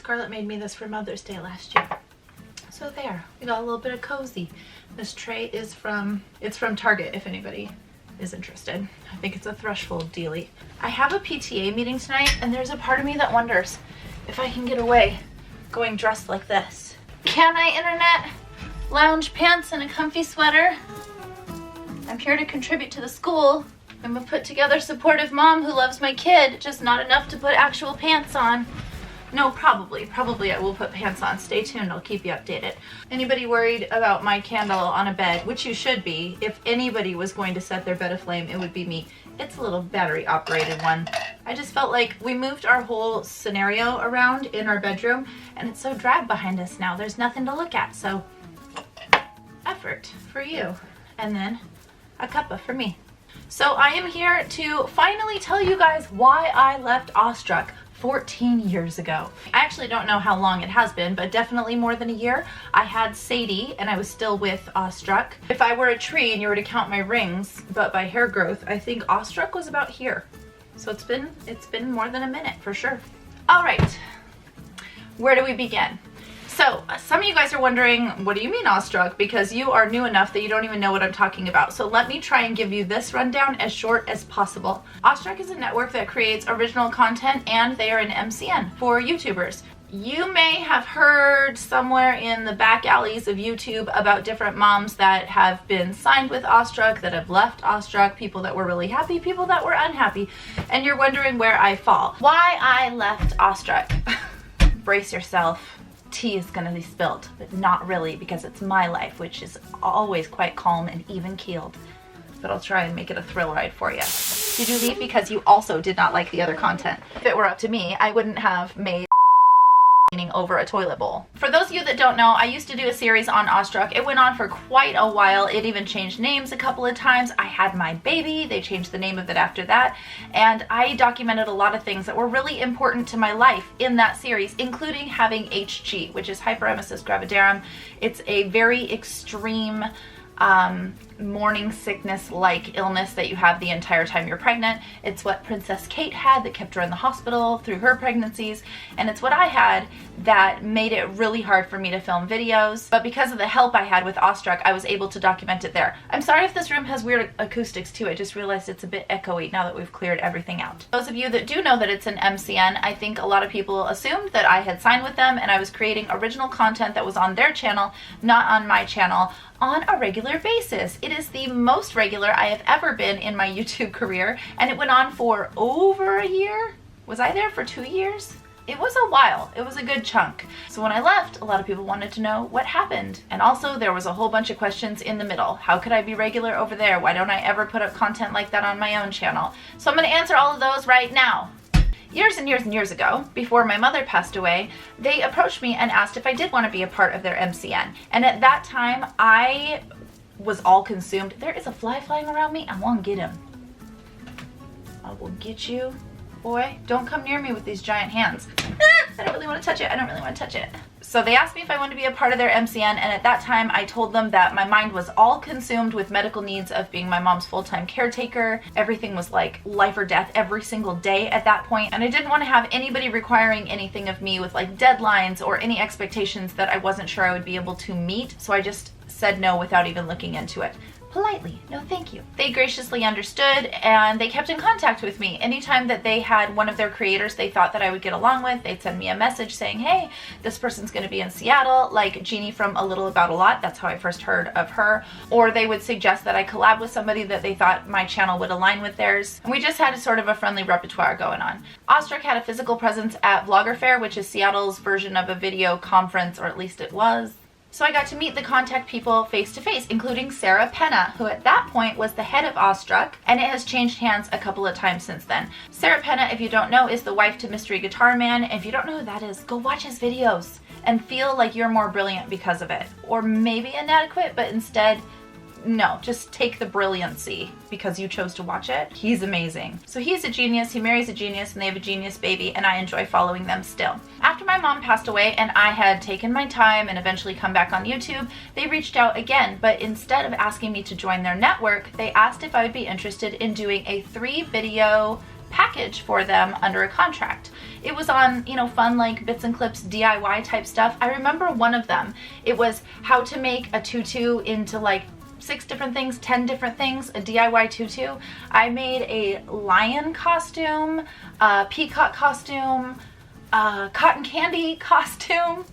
Scarlett made me this for Mother's Day last year. So there, we got a little bit of cozy. This tray is from Target if anybody is interested. I think it's a threshold dealie. I have a PTA meeting tonight and there's a part of me that wonders if I can get away going dressed like this. Can I, internet? Lounge pants and a comfy sweater. I'm here to contribute to the school. I'm a put together supportive mom who loves my kid, just not enough to put actual pants on. No, probably I will put pants on. Stay tuned, I'll keep you updated. Anybody worried about my candle on a bed, which you should be. If anybody was going to set their bed aflame, it would be me. It's a little battery operated one. I just felt like we moved our whole scenario around in our bedroom and it's so drab behind us now. There's nothing to look at, so effort for you. And then a cuppa for me. So I am here to finally tell you guys why I left Awestruck 14 years ago. I actually don't know how long it has been, but definitely more than a year. I had Sadie and I was still with Awestruck. If I were a tree and you were to count my rings, but by hair growth, I think Awestruck was about here. So it's been more than a minute for sure. All right, where do we begin? So some of you guys are wondering, what do you mean Awestruck? Because you are new enough that you don't even know what I'm talking about. So let me try and give you this rundown as short as possible. Awestruck is a network that creates original content and they are an MCN for YouTubers. You may have heard somewhere in the back alleys of YouTube about different moms that have been signed with Awestruck, that have left Awestruck, people that were really happy, people that were unhappy, and you're wondering where I fall. Why I left Awestruck. Brace yourself. Tea is gonna be spilled, but not really, because it's my life, which is always quite calm and even keeled. But I'll try and make it a thrill ride for you. Did you leave because you also did not like the other content? If it were up to me, I wouldn't have made over a toilet bowl. For those of you that don't know, I used to do a series on Awestruck. It went on for quite a while. It even changed names a couple of times. I had my baby. They changed the name of it after that. And I documented a lot of things that were really important to my life in that series, including having HG, which is hyperemesis gravidarum. It's a very extreme morning sickness-like illness that you have the entire time you're pregnant. It's what Princess Kate had that kept her in the hospital through her pregnancies, and it's what I had that made it really hard for me to film videos. But because of the help I had with Awestruck, I was able to document it there. I'm sorry if this room has weird acoustics too. I just realized it's a bit echoey now that we've cleared everything out. Those of you that do know that it's an MCN, I think a lot of people assumed that I had signed with them and I was creating original content that was on their channel, not on my channel, on a regular basis. It is the most regular I have ever been in my YouTube career, and it went on for over a year. Was I there for 2 years? It was a while. It was a good chunk. So when I left, a lot of people wanted to know what happened. And also there was a whole bunch of questions in the middle. How could I be regular over there? Why don't I ever put up content like that on my own channel? So I'm gonna answer all of those right now. Years and years and years ago, before my mother passed away, they approached me and asked if I did want to be a part of their MCN. And at that time, I was all consumed. There is a fly flying around me. I want to get him. I will get you, boy. Don't come near me with these giant hands. I don't really want to touch it. I don't really want to touch it. So they asked me if I wanted to be a part of their MCN, and at that time I told them that my mind was all consumed with medical needs of being my mom's full-time caretaker. Everything was like life or death every single day at that point, and I didn't want to have anybody requiring anything of me with like deadlines or any expectations that I wasn't sure I would be able to meet, so I just said no without even looking into it. Politely, no thank you. They graciously understood and they kept in contact with me. Anytime that they had one of their creators they thought that I would get along with, they'd send me a message saying, hey, this person's gonna be in Seattle, like Jeannie from A Little About a Lot, that's how I first heard of her. Or they would suggest that I collab with somebody that they thought my channel would align with theirs. And we just had a sort of a friendly repertoire going on. Awestruck had a physical presence at Vlogger Fair, which is Seattle's version of a video conference, or at least it was. So I got to meet the contact people face to face, including Sarah Penna, who at that point was the head of Awestruck, and it has changed hands a couple of times since then. Sarah Penna, if you don't know, is the wife to Mystery Guitar Man. If you don't know who that is, go watch his videos and feel like you're more brilliant because of it. Or maybe inadequate, but instead, no, just take the brilliancy because you chose to watch it. He's amazing. So he's a genius, he marries a genius, and they have a genius baby, and I enjoy following them still. After my mom passed away and I had taken my time and eventually come back on YouTube, they reached out again, but instead of asking me to join their network, they asked if I would be interested in doing a 3-video package for them under a contract. It was on, you know, fun like bits and clips DIY type stuff. I remember one of them. It was how to make a tutu into like 6 different things, 10 different things, a DIY tutu. I made a lion costume, a peacock costume, a cotton candy costume.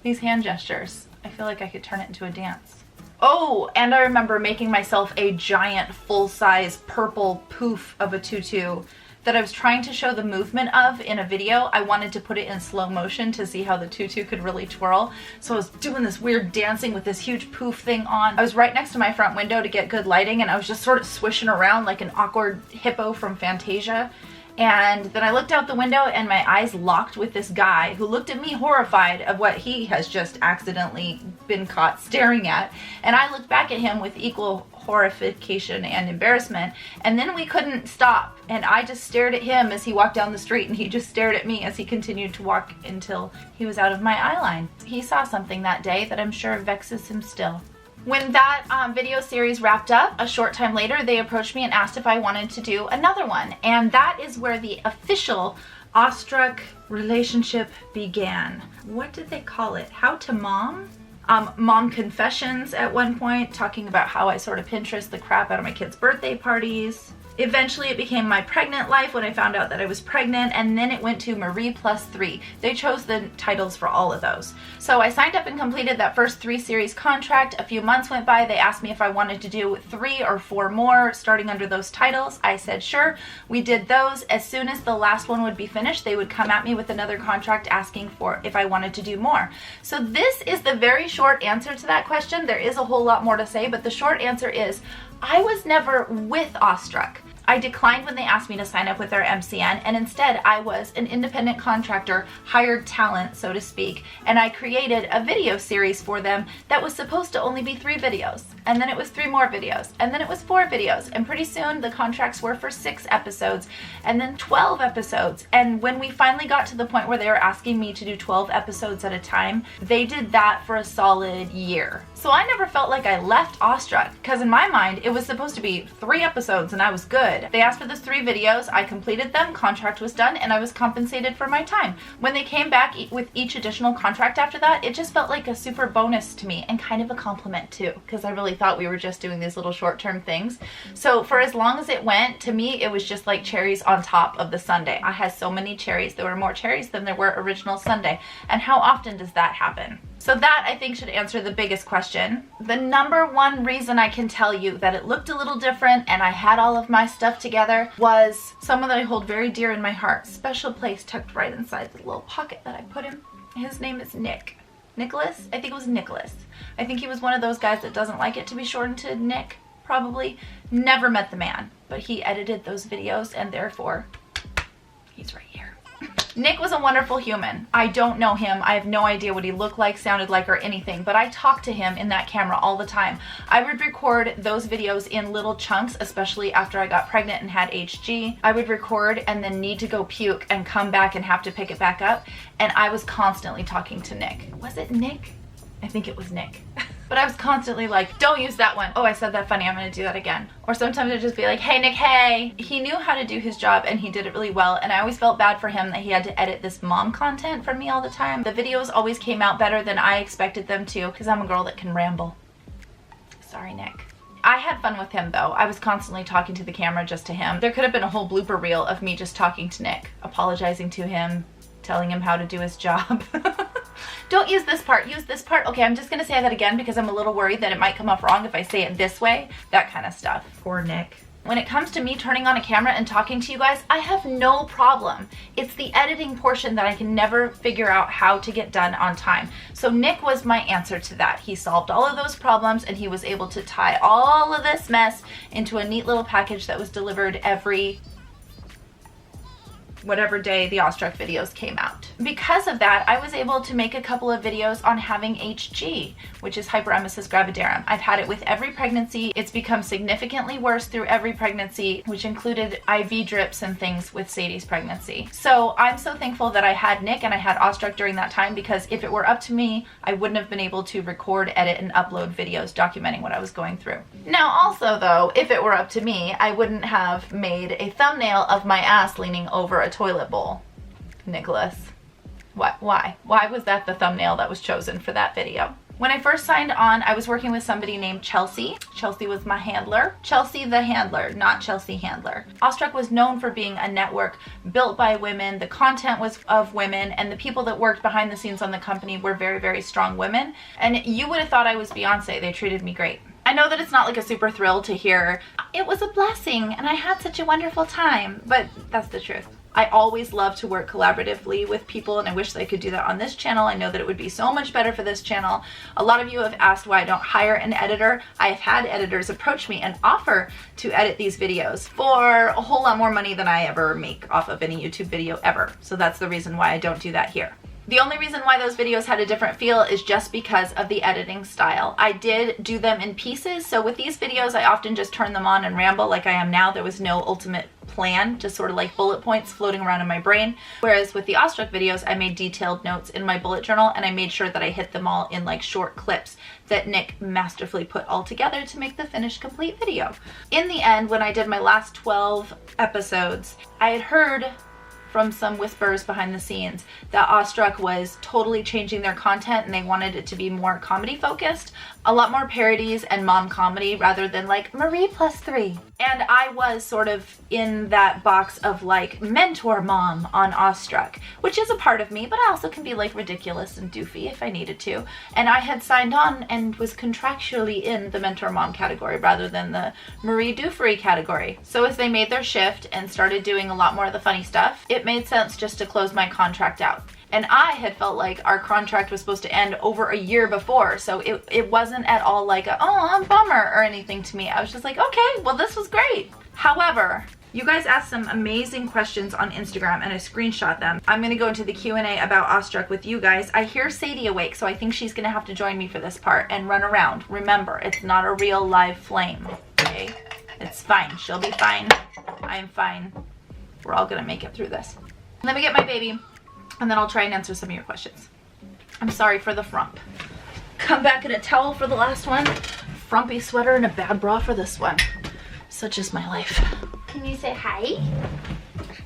These hand gestures. I feel like I could turn it into a dance. Oh, and I remember making myself a giant full-size purple poof of a tutu that I was trying to show the movement of in a video. I wanted to put it in slow motion to see how the tutu could really twirl. So I was doing this weird dancing with this huge poof thing on. I was right next to my front window to get good lighting, and I was just sort of swishing around like an awkward hippo from Fantasia. And then I looked out the window and my eyes locked with this guy who looked at me horrified of what he has just accidentally been caught staring at. And I looked back at him with equal horrification and embarrassment. And then we couldn't stop. And I just stared at him as he walked down the street, and he just stared at me as he continued to walk until he was out of my eye line. He saw something that day that I'm sure vexes him still. When that video series wrapped up, a short time later, they approached me and asked if I wanted to do another one. And that is where the official Awestruck relationship began. What did they call it? How to Mom? Mom confessions at one point, talking about how I sort of Pinterest the crap out of my kids' birthday parties. Eventually it became my pregnant life when I found out that I was pregnant, and then it went to Marie plus 3. They chose the titles for all of those. So I signed up and completed that first 3-series contract. A few months went by. They asked me if I wanted to do 3 or 4 more starting under those titles. I said sure. We did those. As soon as the last one would be finished, they would come at me with another contract asking for if I wanted to do more. So this is the very short answer to that question. There is a whole lot more to say, but the short answer is I was never with Awestruck. I declined when they asked me to sign up with their MCN, and instead I was an independent contractor, hired talent, so to speak, and I created a video series for them that was supposed to only be 3 videos, and then it was 3 more videos, and then it was 4 videos, and pretty soon the contracts were for 6 episodes, and then 12 episodes, and when we finally got to the point where they were asking me to do 12 episodes at a time, they did that for a solid year. So I never felt like I left Awestruck, because in my mind it was supposed to be 3 episodes and I was good. They asked for those 3 videos, I completed them, contract was done, and I was compensated for my time. When they came back with each additional contract after that, it just felt like a super bonus to me, and kind of a compliment too, because I really thought we were just doing these little short-term things. So for as long as it went, to me it was just like cherries on top of the sundae. I had so many cherries. There were more cherries than there were original sundae. And how often does that happen? So that, I think, should answer the biggest question. The number one reason I can tell you that it looked a little different and I had all of my stuff together was someone that I hold very dear in my heart. Special place tucked right inside the little pocket that I put him. His name is Nick. Nicholas? I think it was Nicholas. I think he was one of those guys that doesn't like it to be shortened to Nick, probably. Never met the man, but he edited those videos, and therefore, he's right here. Nick was a wonderful human. I don't know him. I have no idea what he looked like, sounded like, or anything, but I talked to him in that camera all the time. I would record those videos in little chunks, especially after I got pregnant and had HG. I would record and then need to go puke and come back and have to pick it back up, and I was constantly talking to Nick. Was it Nick? I think it was Nick. But I was constantly like, don't use that one. Oh, I said that funny, I'm gonna do that again. Or sometimes I'd just be like, hey Nick, hey. He knew how to do his job and he did it really well, and I always felt bad for him that he had to edit this mom content for me all the time. The videos always came out better than I expected them to, because I'm a girl that can ramble. Sorry, Nick. I had fun with him though. I was constantly talking to the camera, just to him. There could have been a whole blooper reel of me just talking to Nick, apologizing to him, telling him how to do his job. Don't use this part, use this part. Okay, I'm just gonna say that again because I'm a little worried that it might come off wrong if I say it this way. That kind of stuff. Poor Nick. When it comes to me turning on a camera and talking to you guys, I have no problem. It's the editing portion that I can never figure out how to get done on time. So Nick was my answer to that. He solved all of those problems, and he was able to tie all of this mess into a neat little package that was delivered every whatever day the Awestruck videos came out. Because of that, I was able to make a couple of videos on having HG, which is hyperemesis gravidarum. I've had it with every pregnancy. It's become significantly worse through every pregnancy, which included IV drips and things with Sadie's pregnancy. So I'm so thankful that I had Nick and I had Awestruck during that time, because if it were up to me, I wouldn't have been able to record, edit, and upload videos documenting what I was going through. Now also though, if it were up to me, I wouldn't have made a thumbnail of my ass leaning over a toilet bowl. Nicholas, why was that the thumbnail that was chosen for that video? When I first signed on, I was working with somebody named Chelsea. Chelsea was my handler. Chelsea the handler, not Chelsea Handler. Awestruck was known for being a network built by women. The content was of women, and the people that worked behind the scenes on the company were very, very strong women. And you would have thought I was Beyonce. They treated me great. I know that it's not like a super thrill to hear, it was a blessing and I had such a wonderful time, but that's the truth. I always love to work collaboratively with people, and I wish that I could do that on this channel. I know that it would be so much better for this channel. A lot of you have asked why I don't hire an editor. I have had editors approach me and offer to edit these videos for a whole lot more money than I ever make off of any YouTube video ever. So that's the reason why I don't do that here. The only reason why those videos had a different feel is just because of the editing style. I did do them in pieces, so with these videos I often just turn them on and ramble like I am now. There was no ultimate plan, just sort of like bullet points floating around in my brain. Whereas with the Awestruck videos, I made detailed notes in my bullet journal, and I made sure that I hit them all in like short clips that Nick masterfully put all together to make the finished complete video. In the end, when I did my last 12 episodes, I had heard from some whispers behind the scenes that Awestruck was totally changing their content and they wanted it to be more comedy focused, a lot more parodies and mom comedy rather than like Marie plus 3. And I was sort of in that box of like mentor mom on Awestruck, which is a part of me, but I also can be like ridiculous and doofy if I needed to. And I had signed on and was contractually in the mentor mom category rather than the Marie Doofery category. So as they made their shift and started doing a lot more of the funny stuff, it made sense just to close my contract out. And I had felt like our contract was supposed to end over a year before, so it wasn't at all like a, oh, I'm a bummer or anything to me. I was just like, okay, well, this was great. However, you guys asked some amazing questions on Instagram and I screenshot them. I'm gonna go into the Q&A about Awestruck with you guys. I hear Sadie awake, so I think she's gonna have to join me for this part and run around. Remember, it's not a real live flame, okay? It's fine, she'll be fine. I'm fine. We're all gonna make it through this. Let me get my baby, and then I'll try and answer some of your questions. I'm sorry for the frump. Come back in a towel for the last one. Frumpy sweater and a bad bra for this one. Such is my life. Can you say hi?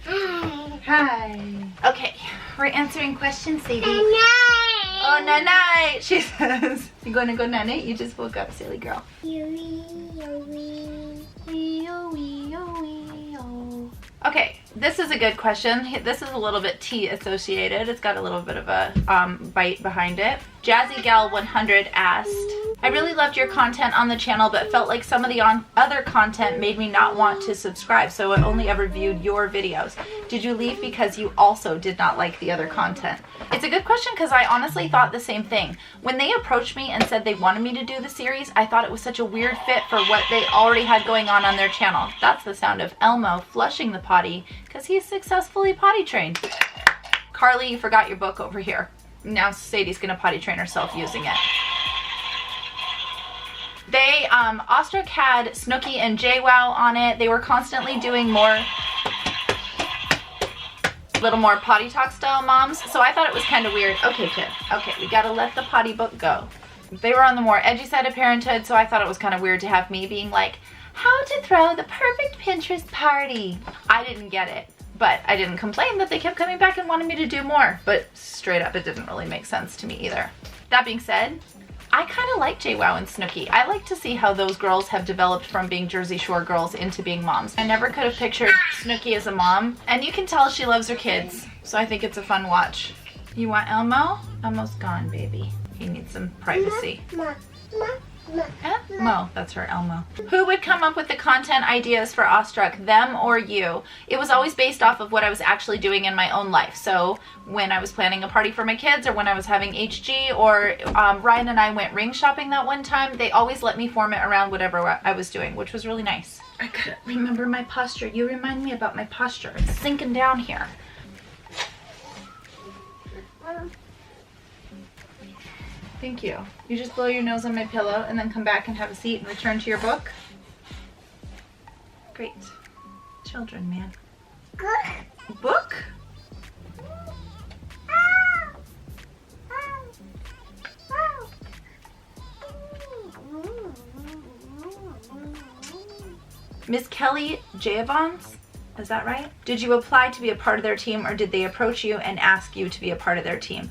Hi. Hi. Okay, we're answering questions, Sadie. Night. Oh, night-night, she says. You gonna go night-night? You just woke up, silly girl. Okay, this is a good question. This is a little bit tea associated. It's got a little bit of a bite behind it. Jazzy Gal 100 asked, I really loved your content on the channel, but felt like some of the other content made me not want to subscribe, so I only ever viewed your videos. Did you leave because you also did not like the other content? It's a good question because I honestly thought the same thing. When they approached me and said they wanted me to do the series, I thought it was such a weird fit for what they already had going on their channel. That's the sound of Elmo flushing the potty because he's successfully potty trained. Carly, you forgot your book over here. Now Sadie's gonna potty train herself using it. They, Awestruck had Snooki and JWoww on it. They were constantly doing little more potty talk style moms, so I thought it was kind of weird. Okay, kid, okay, we gotta let the potty book go. They were on the more edgy side of parenthood, so I thought it was kind of weird to have me being like, how to throw the perfect Pinterest party. I didn't get it, but I didn't complain that they kept coming back and wanted me to do more, but straight up, it didn't really make sense to me either. That being said, I kind of like JWoww and Snooki. I like to see how those girls have developed from being Jersey Shore girls into being moms. I never could have pictured Snooki as a mom, and you can tell she loves her kids, so I think it's a fun watch. You want Elmo? Elmo's gone, baby. He needs some privacy. Mo, that's her Elmo. Who would come up with the content ideas for Awestruck, them or you? It was always based off of what I was actually doing in my own life. So when I was planning a party for my kids, or when I was having HG, or Ryan and I went ring shopping that one time, they always let me form it around whatever I was doing, which was really nice. I gotta remember my posture. You remind me about my posture. It's sinking down here. Thank you. You just blow your nose on my pillow and then come back and have a seat and return to your book? Great. Children, man. Book? Miss Kelly Javons, is that right? Did you apply to be a part of their team, or did they approach you and ask you to be a part of their team?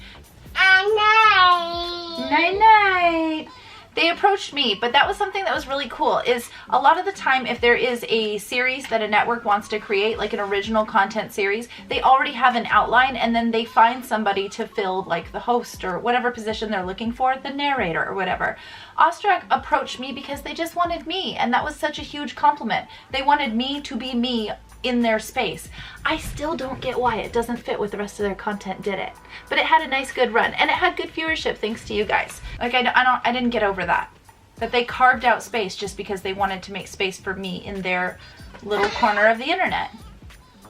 Night night. They approached me, but that was something that was really cool. Is a lot of the time, if there is a series that a network wants to create, like an original content series, they already have an outline, and then they find somebody to fill like the host or whatever position they're looking for, the narrator or whatever. Awestruck approached me because they just wanted me, and that was such a huge compliment. They wanted me to be me in their space. I still don't get why it doesn't fit with the rest of their content, did it? But it had a nice good run, and it had good viewership thanks to you guys. Like I didn't get over that they carved out space just because they wanted to make space for me in their little corner of the internet.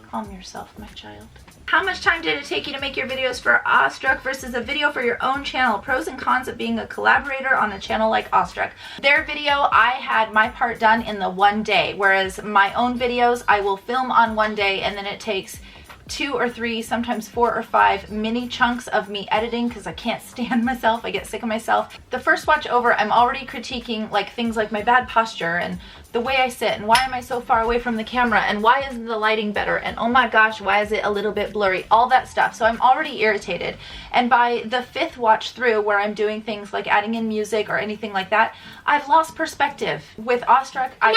Calm yourself, my child. How much time did it take you to make your videos for Awestruck versus a video for your own channel? Pros and cons of being a collaborator on a channel like Awestruck. Their video, I had my part done in the one day, whereas my own videos, I will film on one day, and then it takes 2 or 3, sometimes 4 or 5 mini chunks of me editing because I can't stand myself. I get sick of myself. The first watch over, I'm already critiquing like things like my bad posture and the way I sit and why am I so far away from the camera and why isn't the lighting better and oh my gosh, why is it a little bit blurry? All that stuff. So I'm already irritated. And by the 5th watch through, where I'm doing things like adding in music or anything like that, I've lost perspective. With Awestruck, I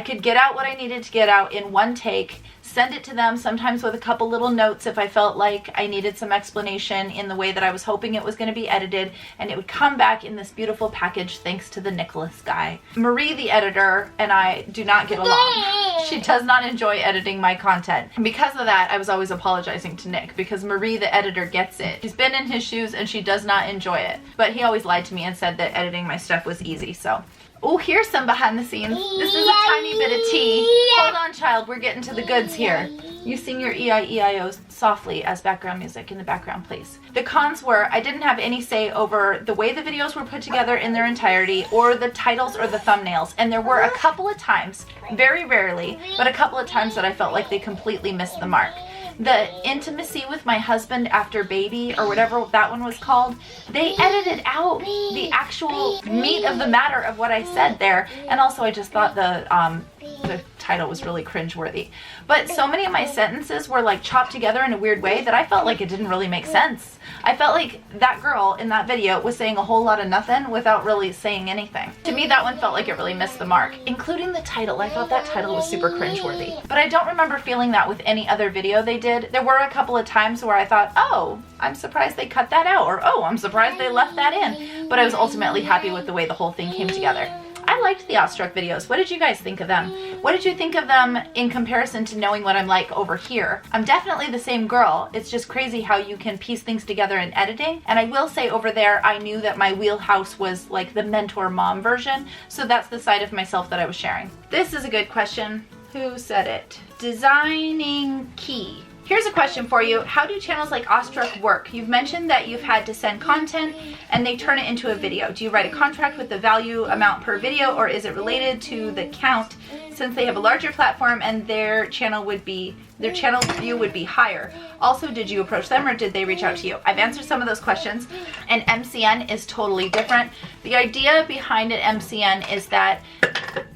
could get out what I needed to get out in one take, send it to them, sometimes with a couple little notes if I felt like I needed some explanation in the way that I was hoping it was going to be edited, and it would come back in this beautiful package thanks to the Nicholas guy. Marie, the editor, and I do not get along. She does not enjoy editing my content. And because of that, I was always apologizing to Nick, because Marie, the editor, gets it. She's been in his shoes and she does not enjoy it. But he always lied to me and said that editing my stuff was easy, so. Oh, here's some behind the scenes. This is a tiny bit of tea. Hold on, child, we're getting to the goods here. You sing your E-I-E-I-O softly as background music in the background, please. The cons were I didn't have any say over the way the videos were put together in their entirety or the titles or the thumbnails. And there were a couple of times, very rarely, but a couple of times that I felt like they completely missed the mark. The intimacy with my husband after baby, or whatever that one was called, they edited out the actual meat of the matter of what I said there. And also I just thought the title was really cringeworthy. But so many of my sentences were like chopped together in a weird way that I felt like it didn't really make sense. I felt like that girl in that video was saying a whole lot of nothing without really saying anything. To me, that one felt like it really missed the mark, including the title. I thought that title was super cringeworthy. But I don't remember feeling that with any other video they did. There were a couple of times where I thought, oh, I'm surprised they cut that out, or oh, I'm surprised they left that in. But I was ultimately happy with the way the whole thing came together. I liked the Awestruck videos. What did you guys think of them? What did you think of them in comparison to knowing what I'm like over here? I'm definitely the same girl. It's just crazy how you can piece things together in editing. And I will say over there, I knew that my wheelhouse was like the mentor mom version. So that's the side of myself that I was sharing. This is a good question. Who said it? Designing Key. Here's a question for you. How do channels like Awestruck work? You've mentioned that you've had to send content and they turn it into a video. Do you write a contract with the value amount per video, or is it related to the count since they have a larger platform and their channel view would be higher? Also, did you approach them or did they reach out to you? I've answered some of those questions, and MCN is totally different. The idea behind an MCN is that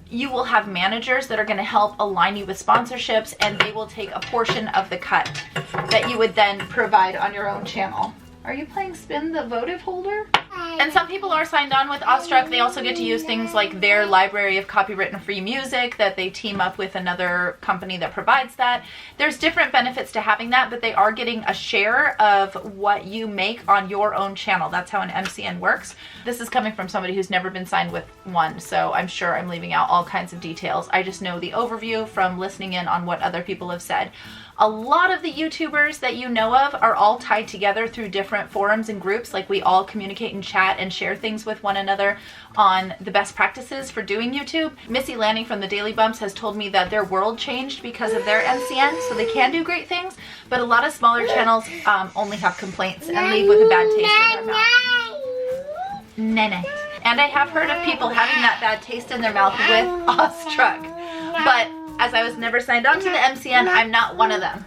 you will have managers that are going to help align you with sponsorships, and they will take a portion of the cut that you would then provide on your own channel. Are you playing Spin the Votive Holder? And some people are signed on with Awestruck. They also get to use things like their library of copywritten free music that they team up with another company that provides that. There's different benefits to having that, but they are getting a share of what you make on your own channel. That's how an MCN works. This is coming from somebody who's never been signed with one, so I'm sure I'm leaving out all kinds of details. I just know the overview from listening in on what other people have said. A lot of the YouTubers that you know of are all tied together through different forums and groups. Like we all communicate and chat and share things with one another on the best practices for doing YouTube. Missy Lanning from the Daily Bumps has told me that their world changed because of their MCN, so they can do great things, but a lot of smaller channels only have complaints and leave with a bad taste in their mouth. Nene. And I have heard of people having that bad taste in their mouth with Awestruck, but as I was never signed on to the MCN, I'm not one of them.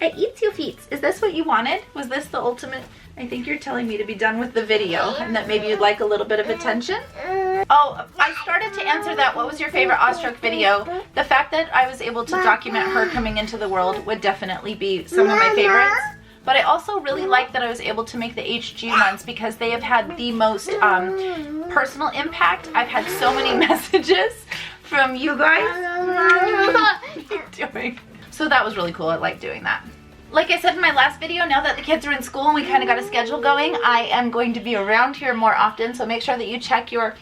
It eats you feet. Is this what you wanted? Was this the ultimate? I think you're telling me to be done with the video and that maybe you'd like a little bit of attention. Oh, I started to answer that. What was your favorite Awestruck video? The fact that I was able to document her coming into the world would definitely be some of my favorites. But I also really like that I was able to make the HG ones because they have had the most personal impact. I've had so many messages from you guys. What are you doing? So that was really cool. I like doing that. Like I said in my last video, now that the kids are in school and we kind of got a schedule going, I am going to be around here more often, so make sure that you check your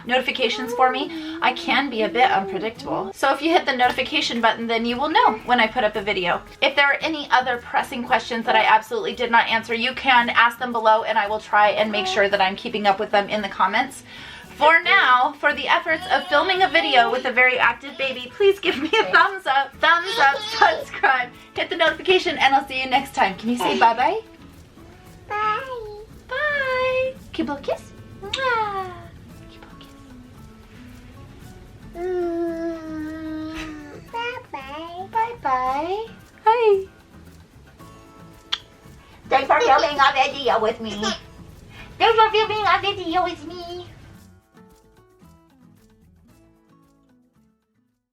notifications for me. I can be a bit unpredictable. So if you hit the notification button, then you will know when I put up a video. If there are any other pressing questions that I absolutely did not answer, you can ask them below and I will try and make sure that I'm keeping up with them in the comments. For now, for the efforts of filming a video with a very active baby, please give me a thumbs up, subscribe, hit the notification, and I'll see you next time. Can you say bye-bye? Bye. Bye. Can you blow a kiss? Mwah. Can you blow a kiss? Bye-bye. Bye-bye. Hi. Thanks for filming a video with me. Thanks for filming a video with me.